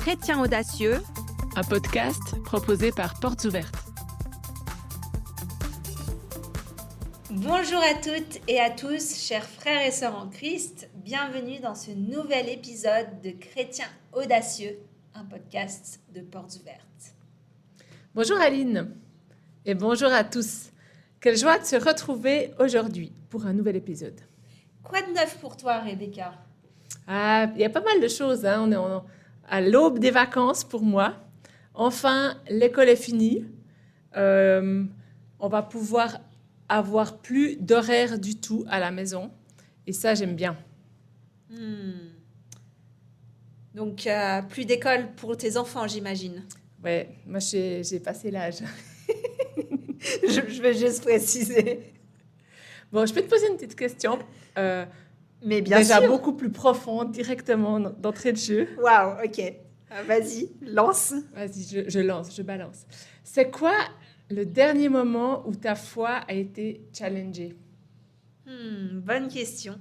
Chrétiens audacieux, un podcast proposé par Portes Ouvertes. Bonjour à toutes et à tous, chers frères et sœurs en Christ. Bienvenue dans ce nouvel épisode de Chrétiens audacieux, un podcast de Portes Ouvertes. Bonjour Aline et bonjour à tous. Quelle joie de se retrouver aujourd'hui pour un nouvel épisode. Quoi de neuf pour toi, Rebecca? Il y a pas mal de choses. On est à l'aube des vacances pour moi. Enfin, l'école est finie. On va pouvoir avoir plus d'horaire du tout à la maison. Et ça, j'aime bien. Donc, plus d'école pour tes enfants, j'imagine. Ouais, moi, j'ai passé l'âge. je vais juste préciser. Bon, je peux te poser une petite question. Mais bien déjà sûr. beaucoup plus profonde, directement d'entrée de jeu. Waouh, ok. Vas-y, lance. Vas-y, je balance. C'est quoi le dernier moment où ta foi a été challengée? Bonne question.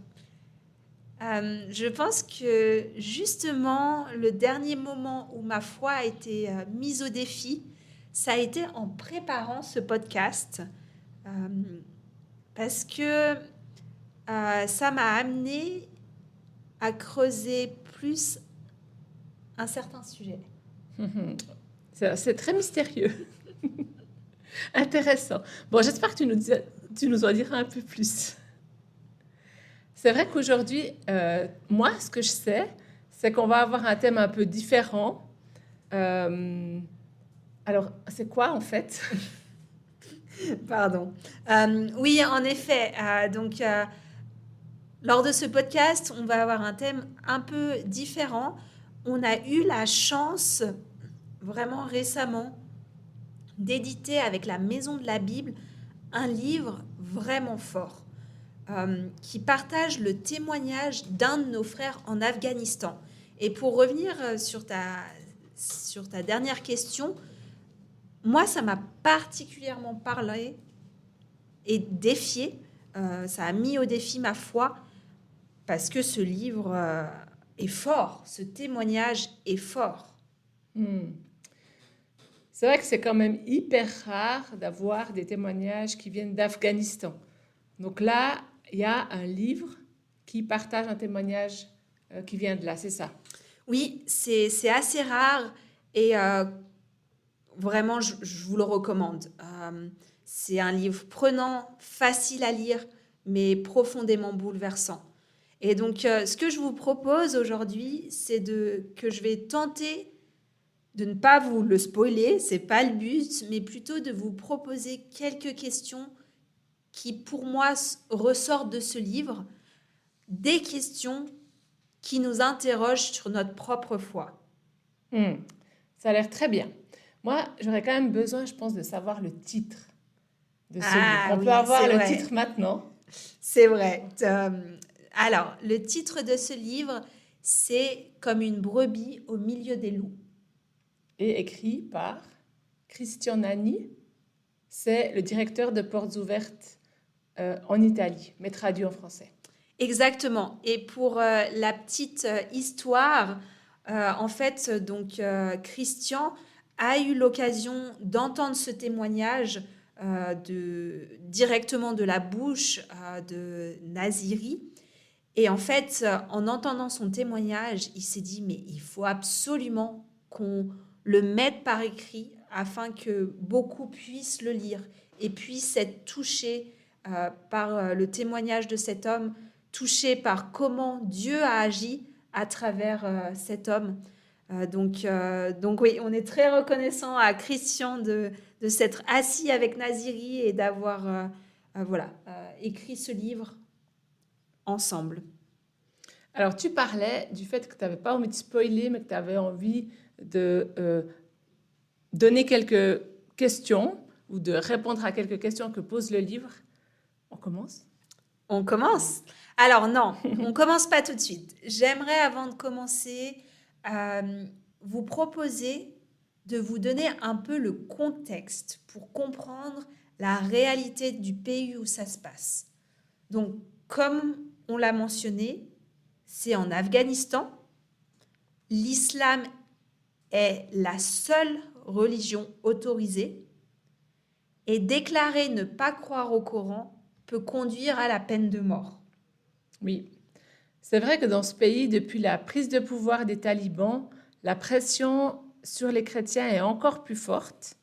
Je pense que justement, le dernier moment où ma foi a été mise au défi, ça a été en préparant ce podcast. Parce que ça m'a amené à creuser plus un certain sujet. C'est très mystérieux. Intéressant. Bon, j'espère que tu nous en diras un peu plus. C'est vrai qu'aujourd'hui, moi, ce que je sais, c'est qu'on va avoir un thème un peu différent. Alors, c'est quoi en fait? Pardon. Oui, en effet. Lors de ce podcast, on va avoir un thème un peu différent. On a eu la chance, vraiment récemment, d'éditer avec la Maison de la Bible un livre vraiment fort qui partage le témoignage d'un de nos frères en Afghanistan. Et pour revenir sur ta dernière question, moi, ça m'a particulièrement parlé et défié. Ça a mis au défi ma foi parce que ce livre est fort, ce témoignage est fort. C'est vrai que c'est quand même hyper rare d'avoir des témoignages qui viennent d'Afghanistan. Donc là, il y a un livre qui partage un témoignage qui vient de là, c'est ça? Oui, c'est assez rare et vraiment, je vous le recommande. C'est un livre prenant, facile à lire, mais profondément bouleversant. Et donc, ce que je vous propose aujourd'hui, c'est que je vais tenter de ne pas vous le spoiler, c'est pas le but, mais plutôt de vous proposer quelques questions qui, pour moi, ressortent de ce livre, des questions qui nous interrogent sur notre propre foi. Ça a l'air très bien. Moi, j'aurais quand même besoin, je pense, de savoir le titre de ce livre. On peut avoir le titre maintenant. C'est vrai. Alors, le titre de ce livre, c'est Comme une brebis au milieu des loups. Et écrit par Christian Nani. C'est le directeur de Portes Ouvertes en Italie, mais traduit en français. Exactement. Et pour la petite histoire, en fait, donc Christian a eu l'occasion d'entendre ce témoignage directement de la bouche de Naziri. Et en fait, en entendant son témoignage, il s'est dit, mais il faut absolument qu'on le mette par écrit afin que beaucoup puissent le lire et puissent être touchés par le témoignage de cet homme, touchés par comment Dieu a agi à travers cet homme. Donc oui, on est très reconnaissant à Christian de s'être assis avec Naziri et d'avoir écrit ce livre ensemble. Alors, tu parlais du fait que tu n'avais pas envie de spoiler, mais que tu avais envie de donner quelques questions ou de répondre à quelques questions que pose le livre. On commence? On commence? Alors non, on commence pas tout de suite. J'aimerais, avant de commencer, vous proposer de vous donner un peu le contexte pour comprendre la réalité du pays où ça se passe. Donc, comme on l'a mentionné, c'est en Afghanistan. L'islam est la seule religion autorisée et déclarer ne pas croire au Coran peut conduire à la peine de mort. Oui, c'est vrai que dans ce pays, depuis la prise de pouvoir des talibans, la pression sur les chrétiens est encore plus forte.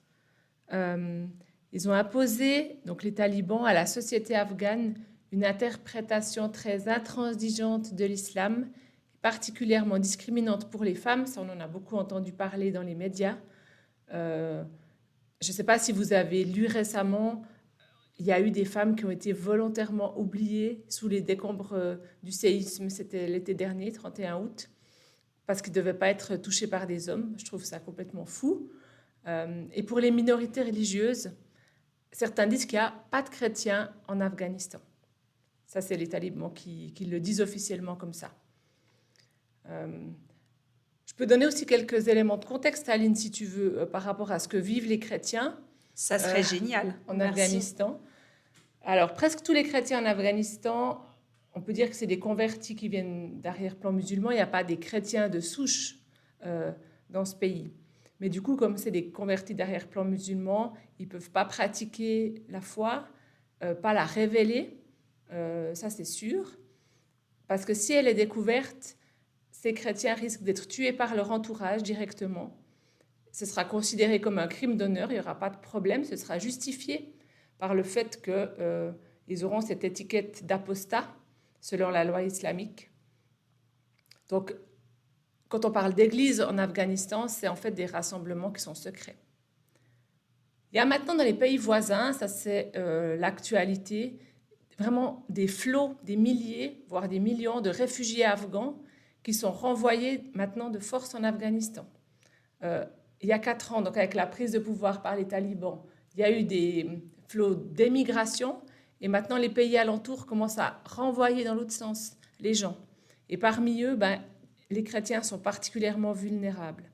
Euh, Ils ont imposé, donc les talibans, à la société afghane une interprétation très intransigeante de l'islam, particulièrement discriminante pour les femmes. Ça, on en a beaucoup entendu parler dans les médias. Euh, je ne sais pas si vous avez lu récemment, il y a eu des femmes qui ont été volontairement oubliées sous les décombres du séisme. C'était l'été dernier, 31 août, parce qu'ils ne devaient pas être touchés par des hommes. Je trouve ça complètement fou. Et pour les minorités religieuses, certains disent qu'il n'y a pas de chrétiens en Afghanistan. Ça, c'est les talibans qui le disent officiellement comme ça. Je peux donner aussi quelques éléments de contexte, Aline, si tu veux, par rapport à ce que vivent les chrétiens Ça serait génial. en Merci. Afghanistan. Alors, presque tous les chrétiens en Afghanistan, on peut dire que c'est des convertis qui viennent d'arrière-plan musulman. Il n'y a pas des chrétiens de souche dans ce pays. Mais du coup, comme c'est des convertis d'arrière-plan musulman, ils ne peuvent pas pratiquer la foi, pas la révéler, ça c'est sûr. Parce que si elle est découverte, ces chrétiens risquent d'être tués par leur entourage directement. Ce sera considéré comme un crime d'honneur, il n'y aura pas de problème, ce sera justifié par le fait qu'ils auront cette étiquette d'apostat selon la loi islamique. Donc, quand on parle d'église en Afghanistan, c'est en fait des rassemblements qui sont secrets. Il y a maintenant dans les pays voisins, ça c'est l'actualité, vraiment des flots, des milliers, voire des millions de réfugiés afghans qui sont renvoyés maintenant de force en Afghanistan. Il y a 4 ans, donc avec la prise de pouvoir par les talibans, il y a eu des flots d'émigration et maintenant les pays alentours commencent à renvoyer dans l'autre sens les gens. Et parmi eux, les chrétiens sont particulièrement vulnérables.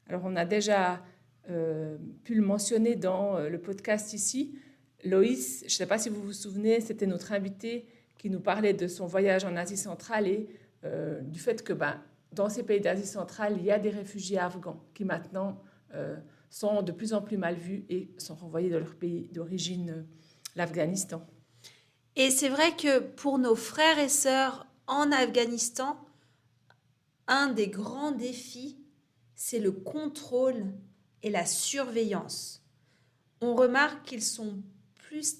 Alors on a déjà pu le mentionner dans le podcast ici. Loïs, je ne sais pas si vous vous souvenez, c'était notre invité qui nous parlait de son voyage en Asie centrale et du fait que dans ces pays d'Asie centrale, il y a des réfugiés afghans qui maintenant sont de plus en plus mal vus et sont renvoyés dans leur pays d'origine, l'Afghanistan. Et c'est vrai que pour nos frères et sœurs en Afghanistan, un des grands défis, c'est le contrôle et la surveillance. On remarque qu'ils sont plus,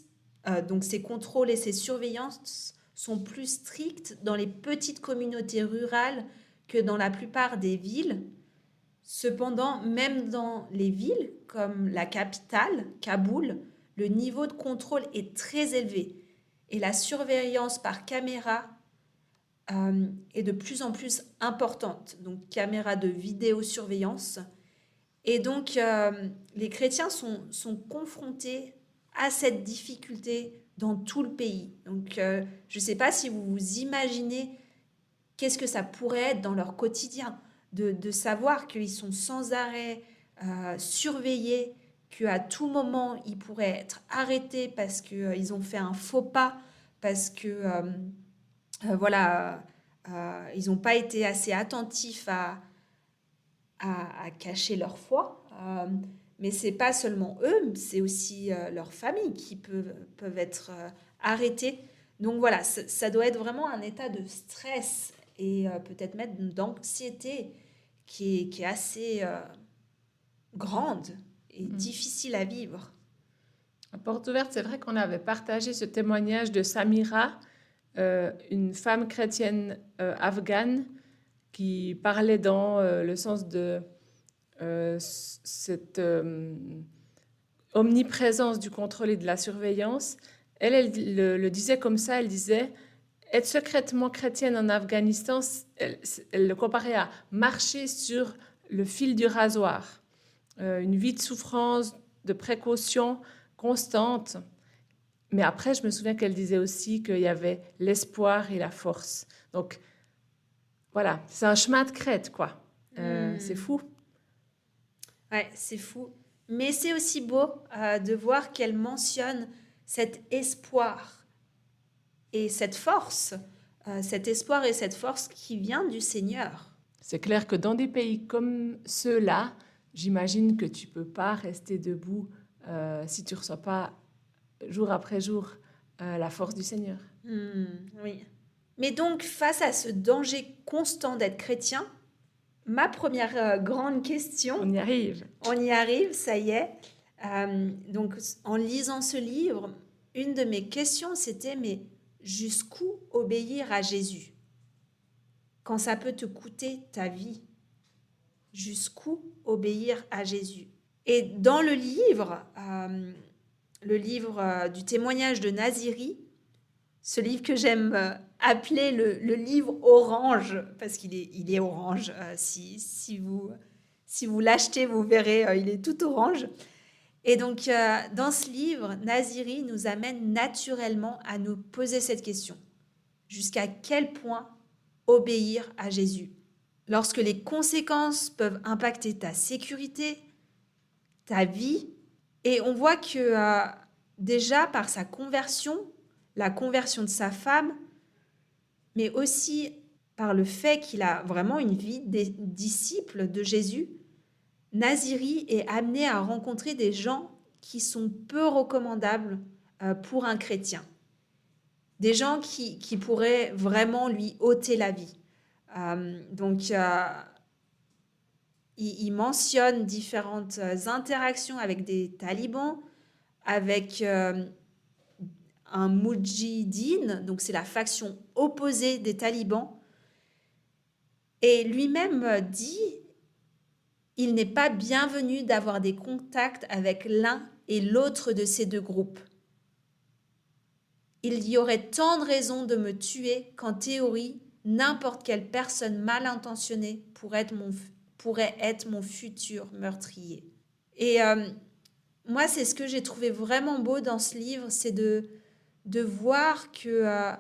donc ces contrôles et ces surveillances sont plus stricts dans les petites communautés rurales que dans la plupart des villes. Cependant, même dans les villes comme la capitale, Kaboul, le niveau de contrôle est très élevé et la surveillance par caméra est de plus en plus importante, donc caméra de vidéosurveillance. Et donc, les chrétiens sont confrontés à cette difficulté dans tout le pays. Donc, je ne sais pas si vous vous imaginez qu'est-ce que ça pourrait être dans leur quotidien, de savoir qu'ils sont sans arrêt surveillés, qu'à tout moment, ils pourraient être arrêtés parce qu'ils ont fait un faux pas, parce que, ils n'ont pas été assez attentifs à cacher leur foi. Mais ce n'est pas seulement eux, c'est aussi leurs familles qui peuvent être arrêtées. Donc voilà, ça doit être vraiment un état de stress et peut-être même d'anxiété qui est assez grande et difficile à vivre. À Porte Ouverte, c'est vrai qu'on avait partagé ce témoignage de Samira, une femme chrétienne afghane qui parlait dans le sens de cette omniprésence du contrôle et de la surveillance. Elle le disait comme ça, elle disait être secrètement chrétienne en Afghanistan, elle le comparait à marcher sur le fil du rasoir, une vie de souffrance, de précaution constante. Mais après, je me souviens qu'elle disait aussi qu'il y avait l'espoir et la force. Donc, voilà, c'est un chemin de crête, quoi. C'est fou. Ouais, c'est fou. Mais c'est aussi beau de voir qu'elle mentionne cet espoir et cette force, cet espoir et cette force qui vient du Seigneur. C'est clair que dans des pays comme ceux-là, j'imagine que tu peux pas rester debout si tu reçois pas jour après jour la force du Seigneur. Oui. Mais donc, face à ce danger constant d'être chrétien, ma première grande question, On y arrive. on y arrive, ça y est. Donc, en lisant ce livre, une de mes questions, c'était, mais jusqu'où obéir à Jésus? Quand ça peut te coûter ta vie, jusqu'où obéir à Jésus? Et dans le livre du témoignage de Naziri, ce livre que j'aime appeler le livre orange, parce il est orange. Si vous l'achetez, vous verrez, il est tout orange. Et donc, dans ce livre, Naziri nous amène naturellement à nous poser cette question. Jusqu'à quel point obéir à Jésus? Lorsque les conséquences peuvent impacter ta sécurité, ta vie, et on voit que déjà par sa conversion, la conversion de sa femme, mais aussi par le fait qu'il a vraiment une vie des disciples de Jésus, Naziri est amené à rencontrer des gens qui sont peu recommandables pour un chrétien. Des gens qui pourraient vraiment lui ôter la vie. Il mentionne différentes interactions avec des talibans, avec un Moudjahidine, donc c'est la faction opposée des talibans. Et lui-même dit, il n'est pas bienvenu d'avoir des contacts avec l'un et l'autre de ces deux groupes. Il y aurait tant de raisons de me tuer qu'en théorie, n'importe quelle personne mal intentionnée pourrait être mon futur meurtrier. Et moi, c'est ce que j'ai trouvé vraiment beau dans ce livre, c'est de voir que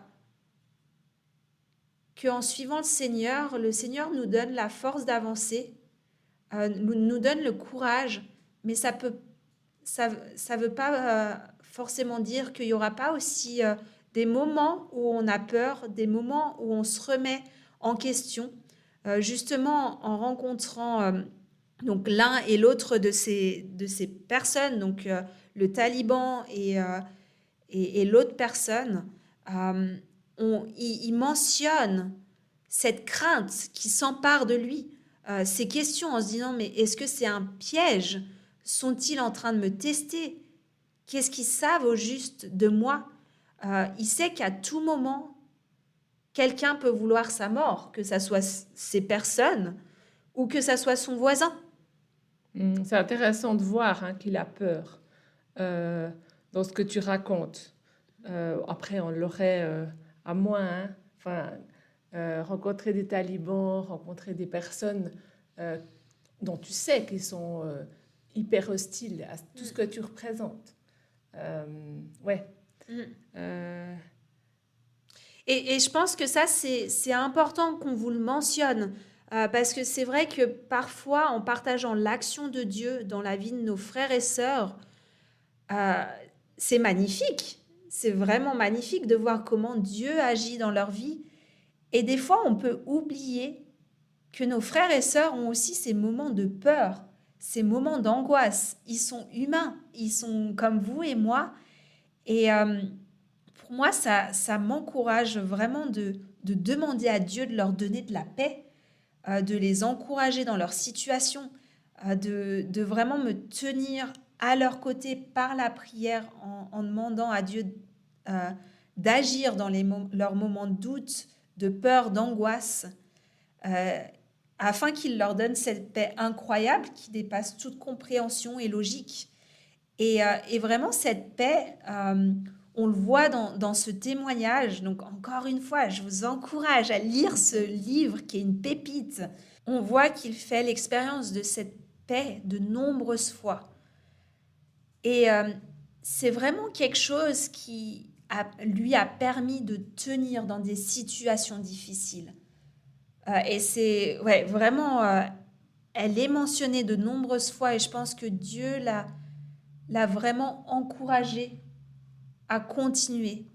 en suivant le Seigneur nous donne la force d'avancer, nous donne le courage, mais ça veut pas forcément dire qu'il n'y aura pas aussi des moments où on a peur, des moments où on se remet en question, justement en rencontrant donc l'un et l'autre de ces personnes, donc le taliban et l'autre personne. Il mentionne cette crainte qui s'empare de lui, ces questions en se disant, mais est-ce que c'est un piège? Sont-ils en train de me tester? Qu'est-ce qu'ils savent au juste de moi? Il sait qu'à tout moment, quelqu'un peut vouloir sa mort, que ça soit ces personnes ou que ça soit son voisin. C'est intéressant de voir qu'il a peur dans ce que tu racontes. Après, on l'aurait à moins. Rencontrer des talibans, rencontrer des personnes dont tu sais qu'ils sont hyper hostiles à tout ce que tu représentes. Ouais. Et je pense que ça, c'est important qu'on vous le mentionne, parce que c'est vrai que parfois, en partageant l'action de Dieu dans la vie de nos frères et sœurs, c'est magnifique. C'est vraiment magnifique de voir comment Dieu agit dans leur vie. Et des fois, on peut oublier que nos frères et sœurs ont aussi ces moments de peur, ces moments d'angoisse. Ils sont humains, ils sont comme vous et moi. Et pour moi, ça m'encourage vraiment de demander à Dieu de leur donner de la paix, de les encourager dans leur situation, de vraiment me tenir à leur côté par la prière en demandant à Dieu d'agir dans leurs moments de doute, de peur, d'angoisse, afin qu'il leur donne cette paix incroyable qui dépasse toute compréhension et logique. Et vraiment, cette paix, on le voit dans ce témoignage. Donc, encore une fois, je vous encourage à lire ce livre qui est une pépite. On voit qu'il fait l'expérience de cette paix de nombreuses fois. Et c'est vraiment quelque chose qui lui a permis de tenir dans des situations difficiles. Et c'est vraiment, elle est mentionnée de nombreuses fois et je pense que Dieu l'a vraiment encouragée à continuer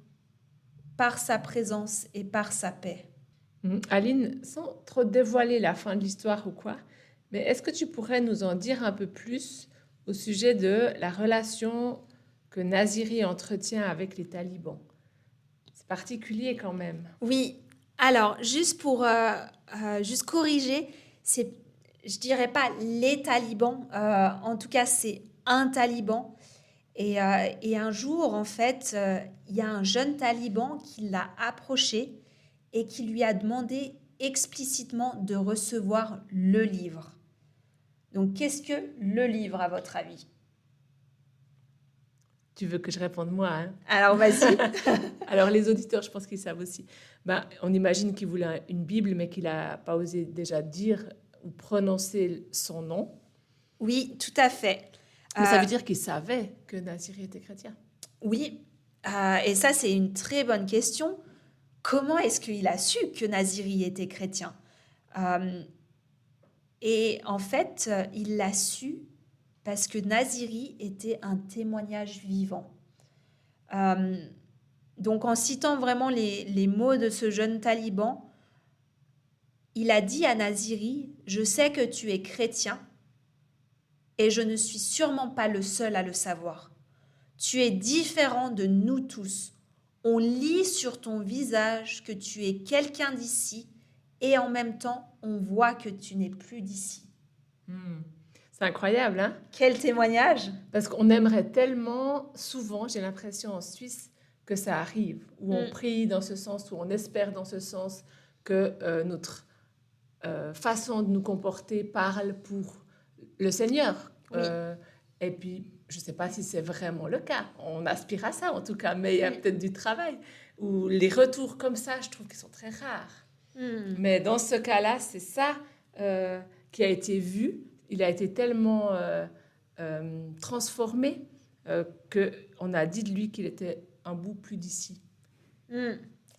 par sa présence et par sa paix. Aline, sans trop dévoiler la fin de l'histoire ou quoi, mais est-ce que tu pourrais nous en dire un peu plus au sujet de la relation que Naziri entretient avec les talibans? C'est particulier quand même. Oui, alors juste pour juste corriger, c'est, je dirais pas les talibans, en tout cas c'est un taliban. Et un jour, en fait, il y a un jeune taliban qui l'a approché et qui lui a demandé explicitement de recevoir le livre. Donc, qu'est-ce que le livre, à votre avis? Tu veux que je réponde moi, hein? Alors, vas-y. Alors les auditeurs, je pense qu'ils savent aussi. Ben, on imagine qu'il voulait une Bible, mais qu'il n'a pas osé déjà dire ou prononcer son nom. Oui, tout à fait. Mais ça Euh, veut dire qu'il savait que Naziri était chrétien. oui, et ça, c'est une très bonne question. Comment est-ce qu'il a su que Naziri était chrétien? Euh, et en fait, il l'a su parce que Naziri était un témoignage vivant. Euh, donc en citant vraiment les mots de ce jeune taliban, il a dit à Naziri, je sais que tu es chrétien et je ne suis sûrement pas le seul à le savoir. Tu es différent de nous tous. On lit sur ton visage que tu es quelqu'un d'ici et en même temps, on voit que tu n'es plus d'ici. Hmm. C'est incroyable, hein? Quel témoignage! Parce qu'on aimerait tellement, souvent, j'ai l'impression en Suisse, que ça arrive, où on Mm. prie dans ce sens, où on espère dans ce sens que notre façon de nous comporter parle pour le Seigneur. Oui, Et puis, je ne sais pas si c'est vraiment le cas. On aspire à ça, en tout cas, mais il y a oui. peut-être du travail. Ou les retours comme ça, je trouve qu'ils sont très rares. Mm. Mais dans ce cas-là, c'est ça qui a été vu. Il a été tellement transformé qu'on a dit de lui qu'il était un bout plus d'ici. Mm.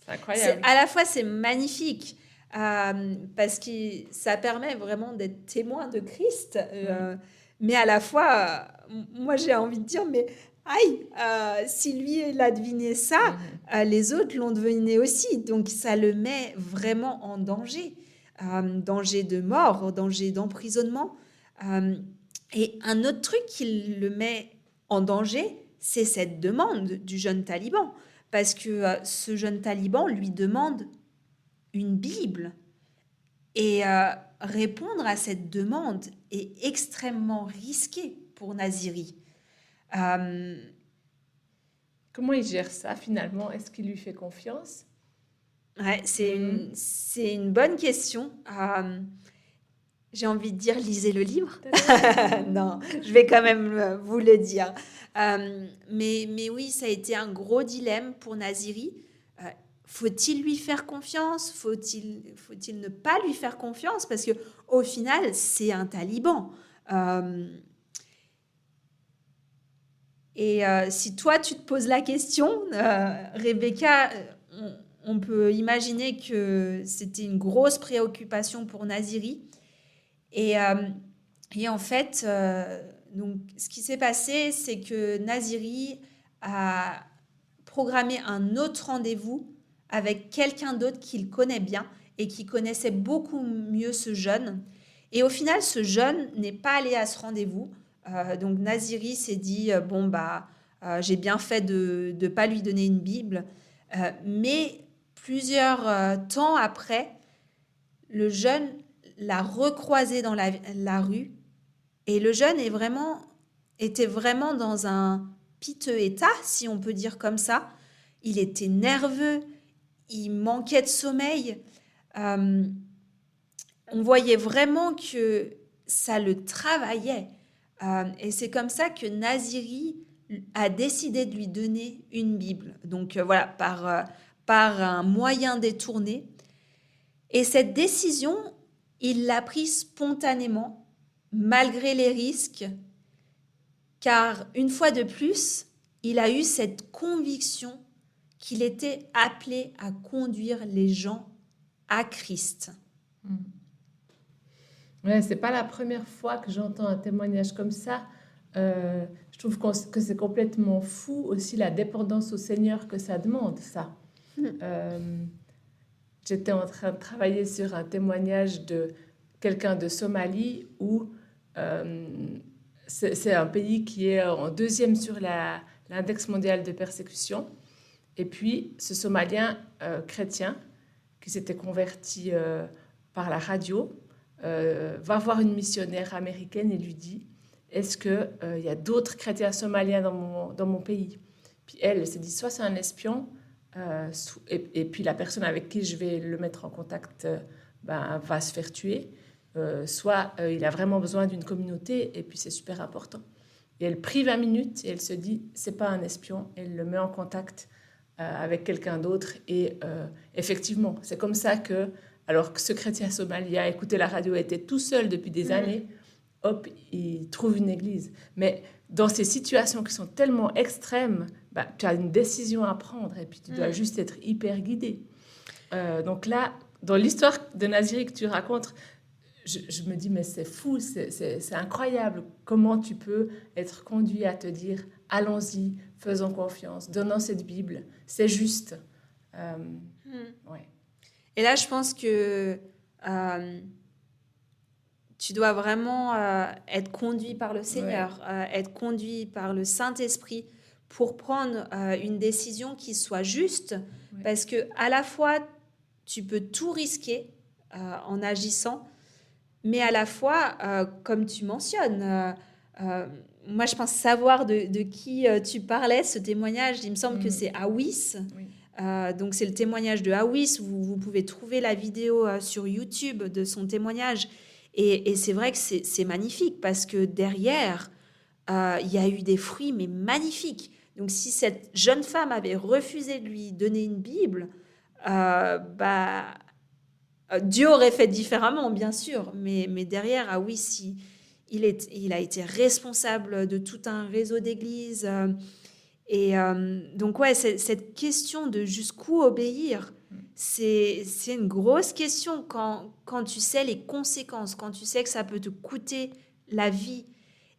C'est incroyable. À la fois, c'est magnifique parce que ça permet vraiment d'être témoin de Christ. Mais à la fois, moi, j'ai envie de dire, mais aïe, si lui, il a deviné ça, les autres l'ont deviné aussi. Donc, ça le met vraiment en danger. Danger de mort, danger d'emprisonnement. Euh, et un autre truc qui le met en danger, c'est cette demande du jeune taliban. Parce que ce jeune taliban lui demande une Bible. Et répondre à cette demande est extrêmement risqué pour Naziri. Euh, Comment il gère ça finalement? Est-ce qu'il lui fait confiance? ouais, Mhm. c'est une bonne question. J'ai envie de dire, lisez le livre. Non, je vais quand même vous le dire. Mais oui, ça a été un gros dilemme pour Naziri. Euh, faut-il lui faire confiance? Faut-il ne pas lui faire confiance? Parce que au final, c'est un taliban. Euh, si toi, tu te poses la question, Rebecca, on peut imaginer que c'était une grosse préoccupation pour Naziri. Et, euh, et en fait, donc, ce qui s'est passé, c'est que Naziri a programmé un autre rendez-vous avec quelqu'un d'autre qu'il connaît bien et qui connaissait beaucoup mieux ce jeune. Et au final, ce jeune n'est pas allé à ce rendez-vous. Donc Naziri s'est dit, bon, bah, j'ai bien fait de ne pas lui donner une Bible. Mais plusieurs temps après, le jeune l'a recroisé dans la rue et le jeune était vraiment dans un piteux état, si on peut dire comme ça. Il était nerveux, il manquait de sommeil. Euh, on voyait vraiment que ça le travaillait. Et c'est comme ça que Naziri a décidé de lui donner une Bible. Donc voilà, par un moyen détourné. Et cette décision, il l'a prise spontanément, malgré les risques, car une fois de plus, il a eu cette conviction qu'il était appelé à conduire les gens à Christ. Ouais, c'est pas la première fois que j'entends un témoignage comme ça. Je trouve que c'est complètement fou aussi la dépendance au Seigneur que ça demande, ça. Mm. Euh, j'étais en train de travailler sur un témoignage de quelqu'un de Somalie où euh, c'est un pays qui est en deuxième sur l'index mondial de persécution. Et puis, ce Somalien chrétien qui s'était converti par la radio va voir une missionnaire américaine et lui dit, est-ce qu'il y a d'autres chrétiens somaliens dans mon pays? Puis elle s'est dit, soit c'est un espion, et puis la personne avec qui je vais le mettre en contact va se faire tuer, soit il a vraiment besoin d'une communauté, et puis c'est super important. Et elle prie 20 minutes, et elle se dit, c'est pas un espion, elle le met en contact avec quelqu'un d'autre, et effectivement, c'est comme ça que, alors que ce chrétien somalien écoutait la radio, était tout seul depuis des années, hop, il trouve une église. Mais dans ces situations qui sont tellement extrêmes, tu as une décision à prendre et puis tu dois juste être hyper guidé. Donc là, dans l'histoire de Naziri que tu racontes, je me dis, mais c'est fou, c'est incroyable. Comment tu peux être conduit à te dire, allons-y, faisons confiance, donnons cette Bible, c'est juste. Ouais. Et là, je pense que tu dois vraiment être conduit par le Seigneur, être conduit par le Saint-Esprit pour prendre une décision qui soit juste, parce que à la fois, tu peux tout risquer en agissant, mais à la fois, comme tu mentionnes, moi, je pense savoir de qui tu parlais, ce témoignage. Il me semble que c'est Awis. Oui. Donc, c'est le témoignage de Awis. Vous pouvez trouver la vidéo sur YouTube de son témoignage. Et c'est vrai que c'est magnifique parce que derrière, il y a eu des fruits, mais magnifiques. Donc, si cette jeune femme avait refusé de lui donner une Bible, Dieu aurait fait différemment, bien sûr. Mais derrière, ah oui, si, il a été responsable de tout un réseau d'églises. Donc, ouais, cette question de jusqu'où obéir, c'est une grosse question quand tu sais les conséquences, quand tu sais que ça peut te coûter la vie.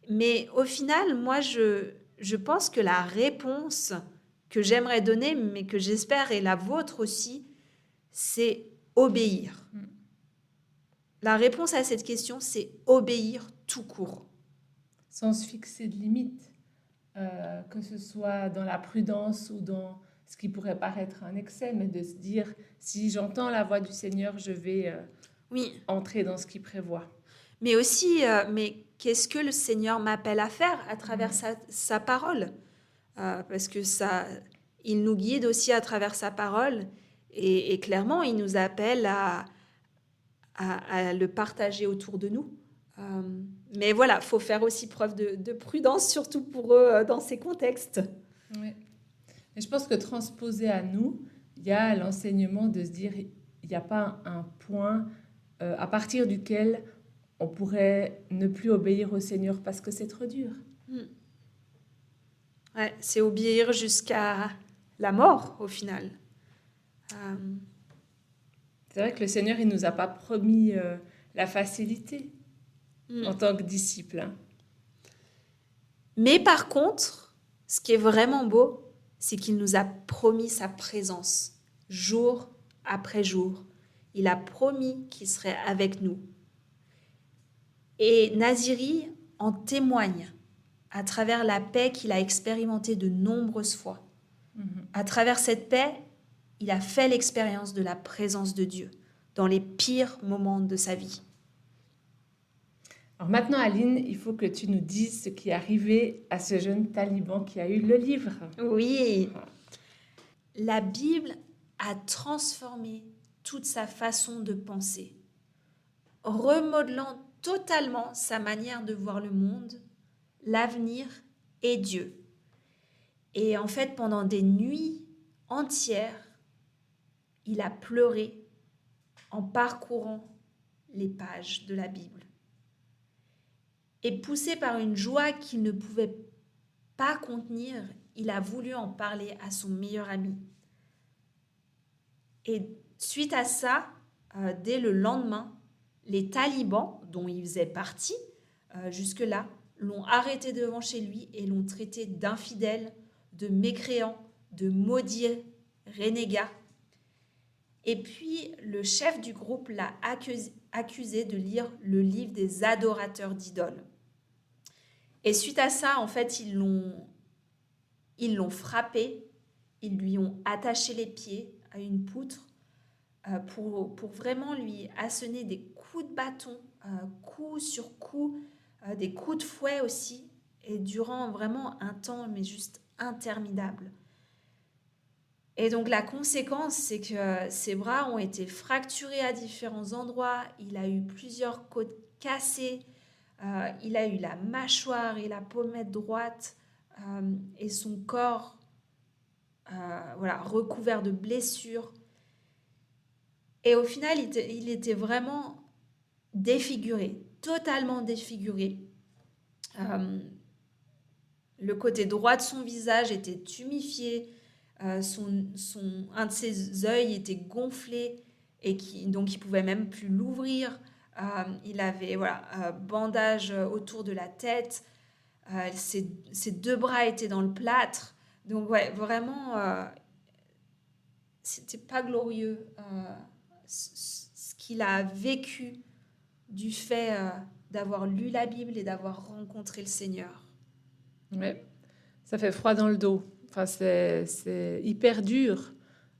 Mais au final, moi, je pense que la réponse que j'aimerais donner, mais que j'espère est la vôtre aussi, c'est obéir. La réponse à cette question, c'est obéir tout court. Sans se fixer de limites, que ce soit dans la prudence ou dans ce qui pourrait paraître un excès, mais de se dire, si j'entends la voix du Seigneur, je vais entrer dans ce qu'il prévoit. Mais aussi, mais qu'est-ce que le Seigneur m'appelle à faire à travers sa parole? Parce que il nous guide aussi à travers sa parole. Et clairement, il nous appelle à le partager autour de nous. Mais voilà, il faut faire aussi preuve de prudence, surtout pour eux dans ces contextes. Oui. Et je pense que transposé à nous, il y a l'enseignement de se dire, il n'y a pas un point à partir duquel on pourrait ne plus obéir au Seigneur parce que c'est trop dur. Ouais, c'est obéir jusqu'à la mort, au final. C'est vrai que le Seigneur, il ne nous a pas promis la facilité en tant que disciple. Hein. Mais par contre, ce qui est vraiment beau, c'est qu'il nous a promis sa présence, jour après jour. Il a promis qu'il serait avec nous. Et Naziri en témoigne à travers la paix qu'il a expérimentée de nombreuses fois. À travers cette paix, il a fait l'expérience de la présence de Dieu dans les pires moments de sa vie. Alors maintenant, Aline, il faut que tu nous dises ce qui est arrivé à ce jeune taliban qui a eu le livre. Oui, la Bible a transformé toute sa façon de penser, remodelant totalement sa manière de voir le monde, l'avenir et Dieu. Et en fait, pendant des nuits entières, il a pleuré en parcourant les pages de la Bible. Et poussé par une joie qu'il ne pouvait pas contenir, il a voulu en parler à son meilleur ami. Et suite à ça, dès le lendemain, les talibans, dont il faisait partie jusque-là, l'ont arrêté devant chez lui et l'ont traité d'infidèle, de mécréant, de maudit renégat. Et puis, le chef du groupe l'a accusé de lire le livre des adorateurs d'idoles. Et suite à ça, en fait, ils l'ont frappé, ils lui ont attaché les pieds à une poutre pour vraiment lui assonner des coups de bâton, coup sur coup, des coups de fouet aussi, et durant vraiment un temps, mais juste interminable. Et donc la conséquence, c'est que ses bras ont été fracturés à différents endroits, il a eu plusieurs côtes cassées, il a eu la mâchoire et la pommette droite, et son corps recouvert de blessures. Et au final, il était vraiment défiguré, totalement défiguré. Euh, le côté droit de son visage était tuméfié, un de ses yeux était gonflé et donc il pouvait même plus l'ouvrir. Il avait bandage autour de la tête, ses deux bras étaient dans le plâtre. Donc ouais, vraiment, c'était pas glorieux ce qu'il a vécu du fait d'avoir lu la Bible et d'avoir rencontré le Seigneur. Ouais, ça fait froid dans le dos. Enfin, c'est hyper dur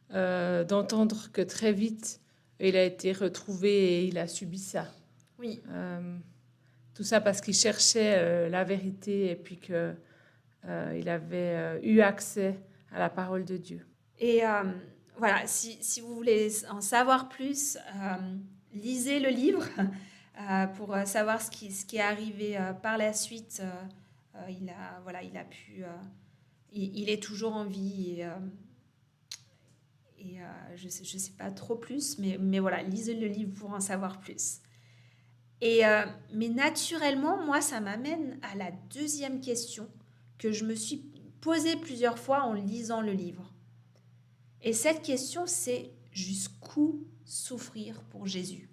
d'entendre que très vite, il a été retrouvé et il a subi ça. Oui, Tout ça parce qu'il cherchait la vérité et puis que il avait eu accès à la parole de Dieu. et voilà, si vous voulez en savoir plus, lisez le livre pour savoir ce qui est arrivé par la suite. Il a pu, il est toujours en vie je sais pas trop plus, mais voilà, lisez le livre pour en savoir plus. Mais naturellement, moi, ça m'amène à la deuxième question que je me suis posée plusieurs fois en lisant le livre. Et cette question, c'est jusqu'où souffrir pour Jésus?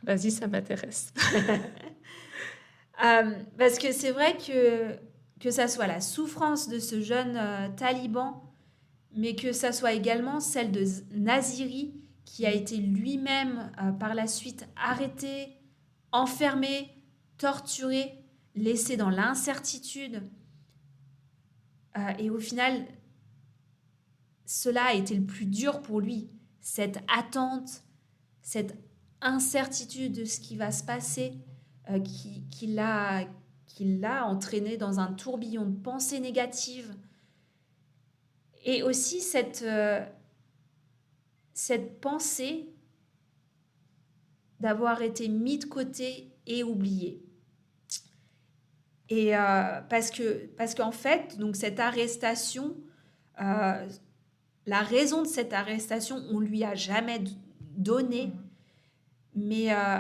Vas-y, ça m'intéresse. Parce que c'est vrai que ça soit la souffrance de ce jeune taliban, mais que ça soit également celle de Naziri, qui a été lui-même par la suite arrêté, enfermé, torturé, laissé dans l'incertitude. Et au final, cela a été le plus dur pour lui, cette attente, cette incertitude de ce qui va se passer, qui l'a entraîné dans un tourbillon de pensées négatives. Et aussi cette pensée d'avoir été mis de côté et oublié. Et parce qu'en fait, donc cette arrestation, euh, la raison de cette arrestation, on lui a jamais donné, mais, euh,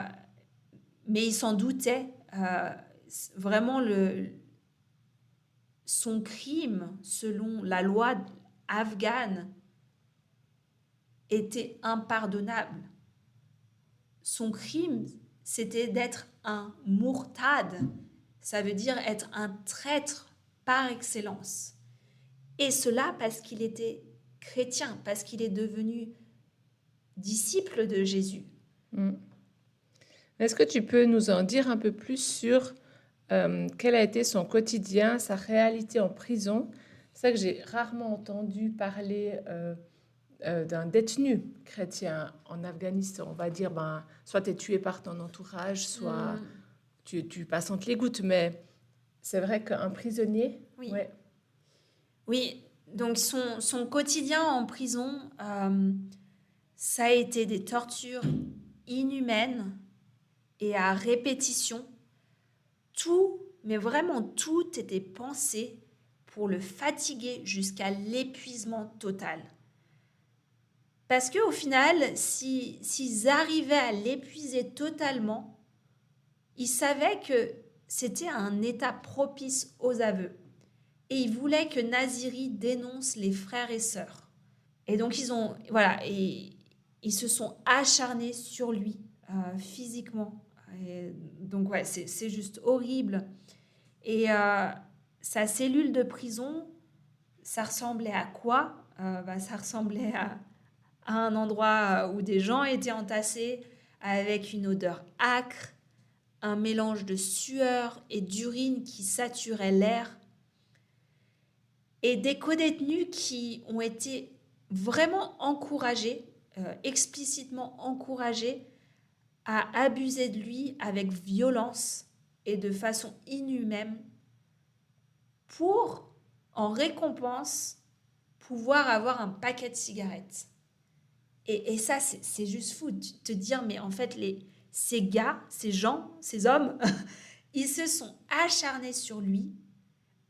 mais il s'en doutait. Vraiment, son crime, selon la loi afghane, était impardonnable. Son crime, c'était d'être un mourtad. Ça veut dire être un traître par excellence. Et cela parce qu'il était chrétien, parce qu'il est devenu disciple de Jésus. Mm. Est-ce que tu peux nous en dire un peu plus sur quel a été son quotidien, sa réalité en prison? C'est ça que j'ai rarement entendu parler d'un détenu chrétien en Afghanistan. On va dire, ben, soit tu es tué par ton entourage, soit tu passes entre les gouttes. Mais c'est vrai qu'un prisonnier, Oui. ouais. Oui, donc son quotidien en prison, ça a été des tortures inhumaines et à répétition. Tout, mais vraiment tout était pensé pour le fatiguer jusqu'à l'épuisement total. Parce qu'au final, s'ils arrivaient à l'épuiser totalement, ils savaient que c'était un état propice aux aveux. Et ils voulaient que Naziri dénonce les frères et sœurs. Et donc ils se sont acharnés sur lui physiquement. Et donc ouais, c'est juste horrible. Et sa cellule de prison, ça ressemblait à quoi? Ça ressemblait à un endroit où des gens étaient entassés avec une odeur âcre, un mélange de sueur et d'urine qui saturait l'air, et des codétenus qui ont été vraiment encouragés, explicitement encouragés à abuser de lui avec violence et de façon inhumaine pour, en récompense, pouvoir avoir un paquet de cigarettes. Et ça, c'est juste fou de te dire, mais en fait, ces gars, ces gens, ces hommes, ils se sont acharnés sur lui,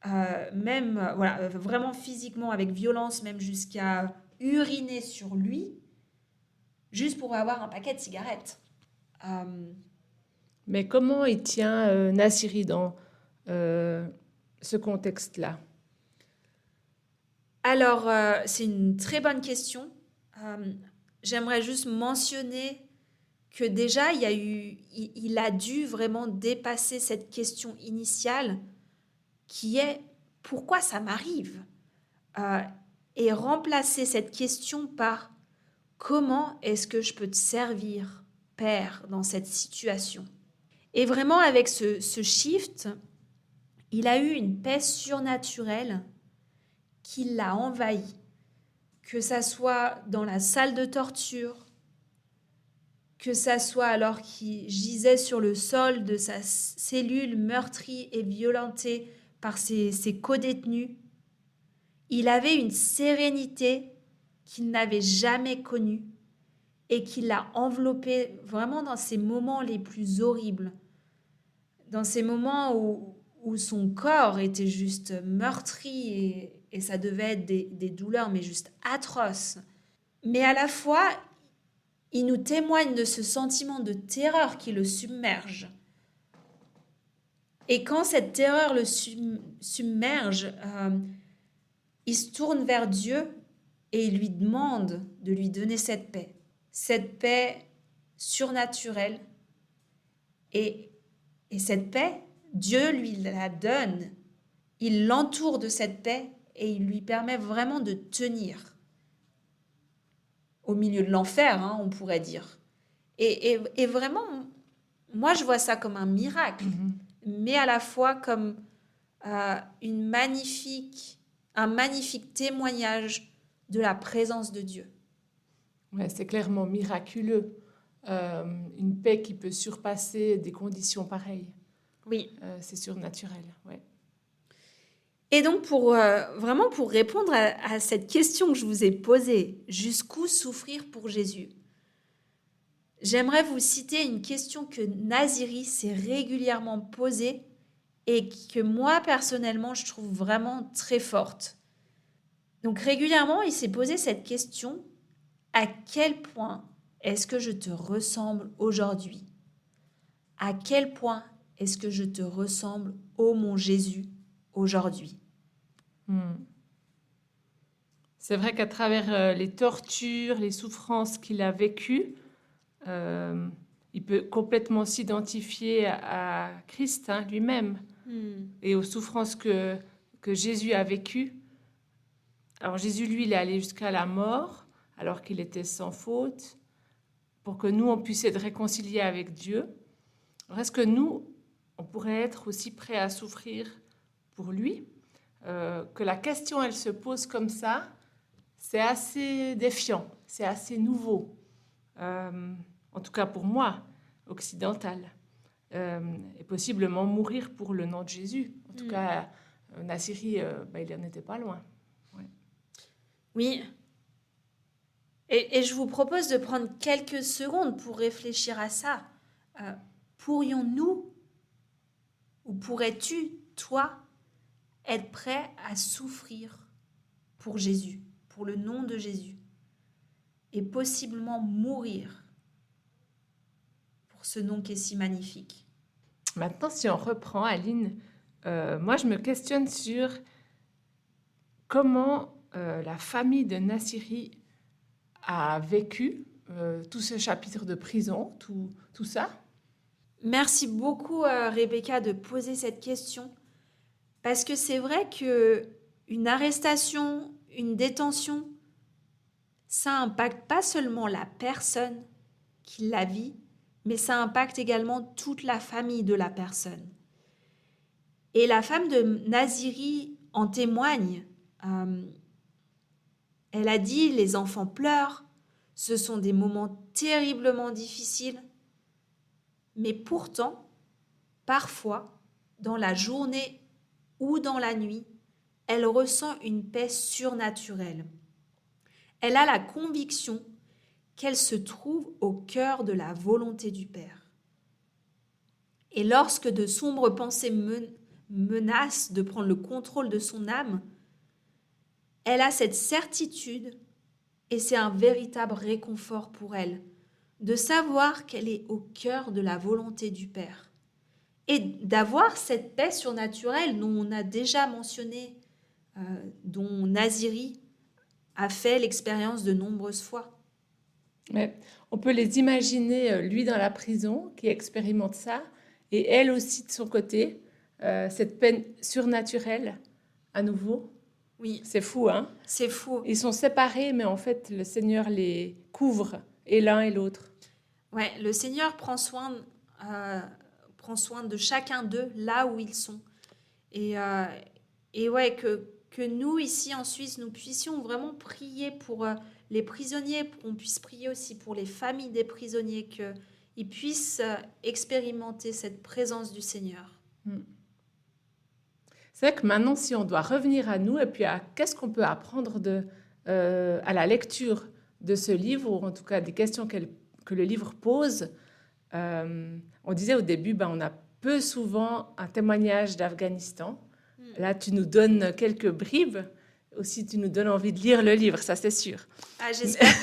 même voilà, vraiment physiquement, avec violence, même jusqu'à uriner sur lui, juste pour avoir un paquet de cigarettes. Mais comment il tient Nassiri dans ce contexte-là? Alors, c'est une très bonne question. J'aimerais juste mentionner que déjà, il a dû vraiment dépasser cette question initiale qui est pourquoi ça m'arrive. Et remplacer cette question par comment est-ce que je peux te servir, Père, dans cette situation. Et vraiment, avec ce shift, il a eu une paix surnaturelle qui l'a envahi. Que ça soit dans la salle de torture, que ça soit alors qu'il gisait sur le sol de sa cellule meurtrie et violentée par ses codétenus, il avait une sérénité qu'il n'avait jamais connue et qui l'a enveloppé vraiment dans ces moments les plus horribles, dans ces moments où son corps était juste meurtri et ça devait être des douleurs mais juste atroces. Mais à la fois, il nous témoigne de ce sentiment de terreur qui le submerge. Et quand cette terreur le submerge, il se tourne vers Dieu et il lui demande de lui donner cette paix surnaturelle. Et cette paix, Dieu lui la donne. Il l'entoure de cette paix et il lui permet vraiment de tenir au milieu de l'enfer, hein, on pourrait dire. Et vraiment, moi, je vois ça comme un miracle, mais à la fois comme un magnifique témoignage de la présence de Dieu. Ouais, c'est clairement miraculeux. Une paix qui peut surpasser des conditions pareilles. Oui. C'est surnaturel, ouais. Et donc, vraiment pour répondre à cette question que je vous ai posée, jusqu'où souffrir pour Jésus? J'aimerais vous citer une question que Naziri s'est régulièrement posée et que moi, personnellement, je trouve vraiment très forte. Donc, régulièrement, il s'est posé cette question: à quel point est-ce que je te ressemble aujourd'hui? À quel point est-ce que je te ressemble, ô mon Jésus, aujourd'hui? C'est vrai qu'à travers les tortures, les souffrances qu'il a vécues, il peut complètement s'identifier à Christ, hein, lui-même, et aux souffrances que Jésus a vécues. Alors Jésus, lui, il est allé jusqu'à la mort, alors qu'il était sans faute, pour que nous, on puisse être réconciliés avec Dieu. Alors est-ce que nous, on pourrait être aussi prêts à souffrir pour lui? Que la question, elle se pose comme ça, c'est assez défiant, c'est assez nouveau. En tout cas pour moi, occidental. Et possiblement mourir pour le nom de Jésus. En tout cas, Nassiri, il n'en était pas loin. Ouais. Oui. Et je vous propose de prendre quelques secondes pour réfléchir à ça. Pourrions-nous, ou pourrais-tu, toi, être prêt à souffrir pour Jésus, pour le nom de Jésus, et possiblement mourir pour ce nom qui est si magnifique? Maintenant, si on reprend, Aline, moi je me questionne sur comment la famille de Nassiri a vécu tout ce chapitre de prison, tout ça. Merci beaucoup, Rebecca, de poser cette question. Parce que c'est vrai qu'une arrestation, une détention, ça impacte pas seulement la personne qui la vit, mais ça impacte également toute la famille de la personne. Et la femme de Naziri en témoigne. Elle a dit, les enfants pleurent, ce sont des moments terriblement difficiles, mais pourtant, parfois, dans la journée ou dans la nuit, elle ressent une paix surnaturelle. Elle a la conviction qu'elle se trouve au cœur de la volonté du Père. Et lorsque de sombres pensées menacent de prendre le contrôle de son âme, elle a cette certitude, et c'est un véritable réconfort pour elle, de savoir qu'elle est au cœur de la volonté du Père. Et d'avoir cette paix surnaturelle dont on a déjà mentionné, dont Naziri a fait l'expérience de nombreuses fois. Mais on peut les imaginer, lui dans la prison, qui expérimente ça, et elle aussi de son côté, cette peine surnaturelle, à nouveau. Oui, C'est fou, hein? c'est fou. Ils sont séparés, mais en fait, le Seigneur les couvre, et l'un et l'autre. Ouais, le Seigneur prend soin de chacun d'eux là où ils sont. Et ouais, que nous, ici en Suisse, nous puissions vraiment prier pour les prisonniers, qu'on puisse prier aussi pour les familles des prisonniers, qu'ils puissent expérimenter cette présence du Seigneur. C'est vrai que maintenant, si on doit revenir à nous, et puis à qu'est-ce qu'on peut apprendre à la lecture de ce livre, ou en tout cas des questions que le livre pose, on disait au début, on a peu souvent un témoignage d'Afghanistan. Là, tu nous donnes quelques bribes. Aussi, tu nous donnes envie de lire le livre, ça c'est sûr. Ah, j'espère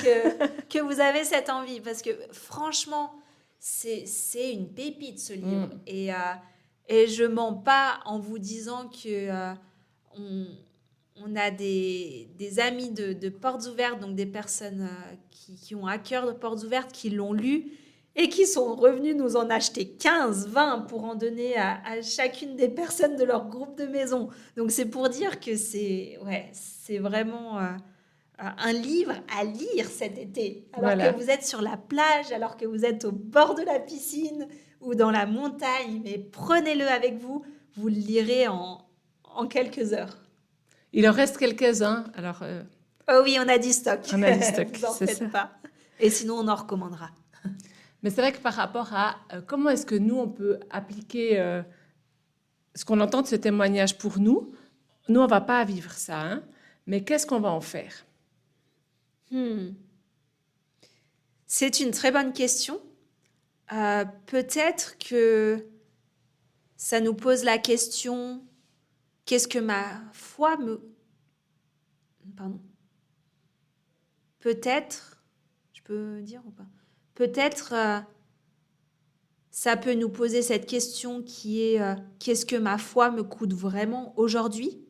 que vous avez cette envie, parce que franchement, c'est une pépite ce livre. Et je mens pas en vous disant que on a des amis de Portes Ouvertes, donc des personnes qui ont à cœur de Portes Ouvertes, qui l'ont lu et qui sont revenus nous en acheter 15, 20 pour en donner à chacune des personnes de leur groupe de maison. Donc c'est pour dire que c'est vraiment un livre à lire cet été. Alors que vous êtes sur la plage, alors que vous êtes au bord de la piscine ou dans la montagne, mais prenez-le avec vous, vous le lirez en quelques heures. Il en reste quelques-uns, alors... Oh oui, on a du stock. On a du stock, vous en faites pas. Et sinon, on en recommandera. Mais c'est vrai que par rapport à comment est-ce que nous, on peut appliquer ce qu'on entend de ce témoignage pour nous, on ne va pas vivre ça, hein, mais qu'est-ce qu'on va en faire? C'est une très bonne question. Peut-être que ça nous pose la question, qu'est-ce que ma foi me... Pardon. Peut-être, je peux dire ou pas? Peut-être ça peut nous poser cette question qui est qu'est-ce que ma foi me coûte vraiment aujourd'hui?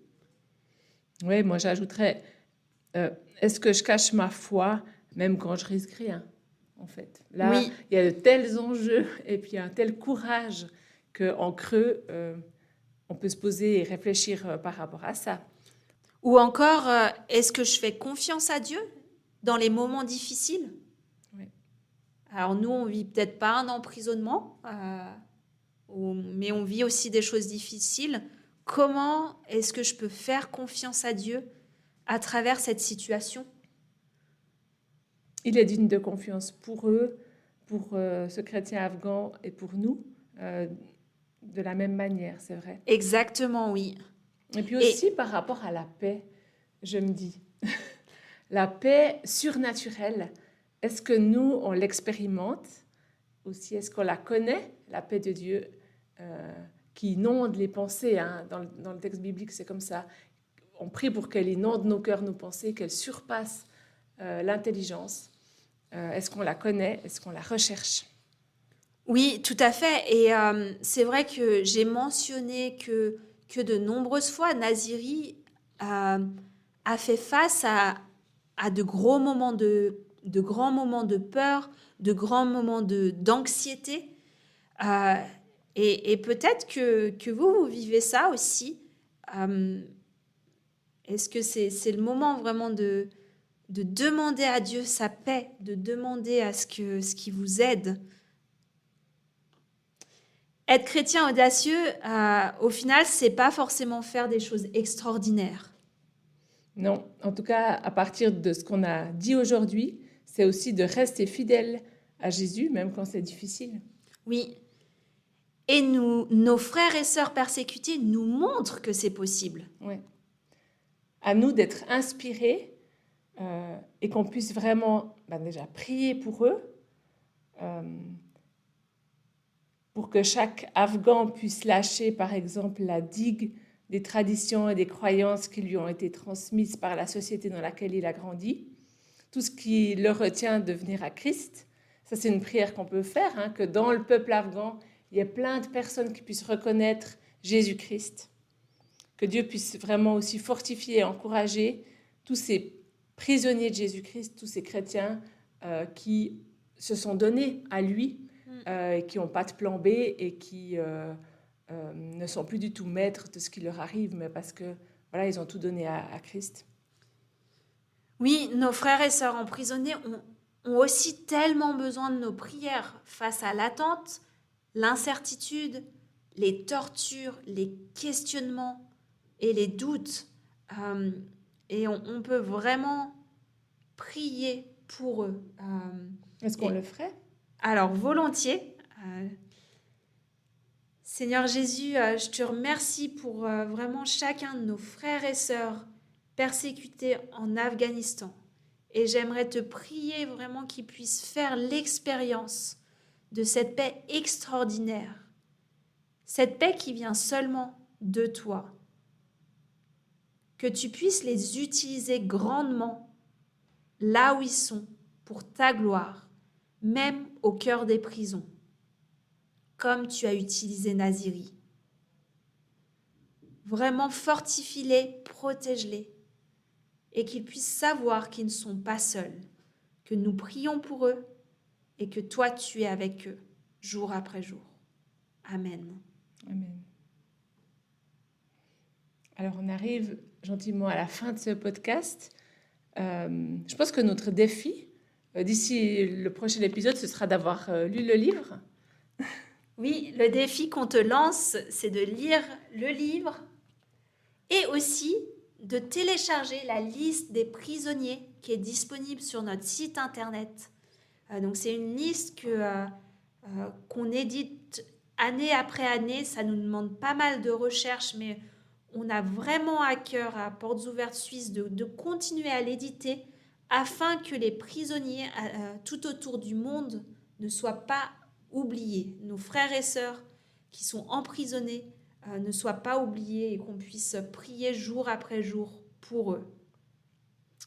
Oui, moi j'ajouterais, est-ce que je cache ma foi même quand je risque rien, en fait? Là, oui. Il y a de tels enjeux et puis un tel courage qu'en creux, on peut se poser et réfléchir par rapport à ça. Ou encore, est-ce que je fais confiance à Dieu dans les moments difficiles? Oui. Alors nous, on vit peut-être pas un emprisonnement, mais on vit aussi des choses difficiles. Comment est-ce que je peux faire confiance à Dieu à travers cette situation? Il est digne de confiance pour eux, pour ce chrétien afghan et pour nous, de la même manière, c'est vrai. Exactement, oui. Et puis aussi par rapport à la paix, je me dis, la paix surnaturelle, est-ce que nous, on l'expérimente aussi? Est-ce qu'on la connaît, la paix de Dieu qui inonde les pensées, hein? Dans le texte biblique, c'est comme ça. On prie pour qu'elle inonde nos cœurs, nos pensées, qu'elle surpasse l'intelligence. Est-ce qu'on la connaît? Est-ce qu'on la recherche? Oui, tout à fait. Et c'est vrai que j'ai mentionné que de nombreuses fois, Naziri a fait face à de gros moments de grands moments de peur, de grands moments d'anxiété. Et peut-être que vous vivez ça aussi. Est-ce que c'est le moment vraiment de de demander à Dieu sa paix, de demander à ce qu'il vous aide. Être chrétien audacieux, au final, c'est pas forcément faire des choses extraordinaires. Non, en tout cas, à partir de ce qu'on a dit aujourd'hui, c'est aussi de rester fidèle à Jésus, même quand c'est difficile. Oui. Et nos frères et sœurs persécutés nous montrent que c'est possible. Ouais. À nous d'être inspirés et qu'on puisse vraiment déjà prier pour eux, pour que chaque Afghan puisse lâcher, par exemple, la digue des traditions et des croyances qui lui ont été transmises par la société dans laquelle il a grandi, tout ce qui le retient de venir à Christ. Ça, c'est une prière qu'on peut faire, que dans le peuple afghan, il y ait plein de personnes qui puissent reconnaître Jésus-Christ. Que Dieu puisse vraiment aussi fortifier et encourager tous ces prisonniers de Jésus-Christ, tous ces chrétiens qui se sont donnés à lui, qui n'ont pas de plan B et qui ne sont plus du tout maîtres de ce qui leur arrive, mais parce que voilà, ils ont tout donné à Christ. Oui, nos frères et sœurs emprisonnés ont aussi tellement besoin de nos prières face à l'attente, l'incertitude, les tortures, les questionnements et les doutes. Et on peut vraiment prier pour eux. Est-ce qu'on le ferait ? Alors, volontiers. Seigneur Jésus, je te remercie pour vraiment chacun de nos frères et sœurs persécutés en Afghanistan. Et j'aimerais te prier vraiment qu'ils puissent faire l'expérience de cette paix extraordinaire. Cette paix qui vient seulement de toi. Que tu puisses les utiliser grandement là où ils sont pour ta gloire, même au cœur des prisons, comme tu as utilisé Naziri. Vraiment fortifie-les, protège-les, et qu'ils puissent savoir qu'ils ne sont pas seuls, que nous prions pour eux et que toi tu es avec eux, jour après jour. Amen. Amen. Alors on arrive gentiment à la fin de ce podcast. Je pense que notre défi, d'ici le prochain épisode, ce sera d'avoir lu le livre. Oui, le défi qu'on te lance, c'est de lire le livre et aussi de télécharger la liste des prisonniers qui est disponible sur notre site internet. Donc c'est une liste qu'on édite année après année. Ça nous demande pas mal de recherches, mais on a vraiment à cœur à Portes Ouvertes Suisse de continuer à l'éditer afin que les prisonniers tout autour du monde ne soient pas oubliés. Nos frères et sœurs qui sont emprisonnés ne soient pas oubliés et qu'on puisse prier jour après jour pour eux.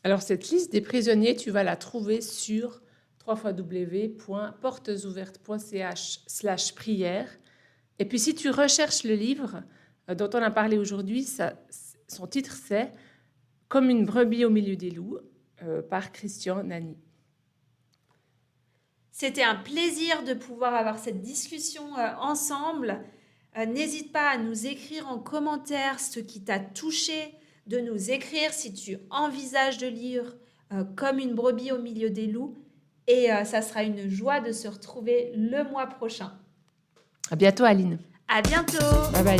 Alors cette liste des prisonniers, tu vas la trouver sur www.portesouvertes.ch/prière. Et puis si tu recherches le livre dont on a parlé aujourd'hui, son titre c'est « Comme une brebis au milieu des loups » par Christian Nani. C'était un plaisir de pouvoir avoir cette discussion ensemble. N'hésite pas à nous écrire en commentaire ce qui t'a touché, de nous écrire si tu envisages de lire Comme une brebis au milieu des loups. Et ça sera une joie de se retrouver le mois prochain. À bientôt, Aline. À bientôt. Bye bye.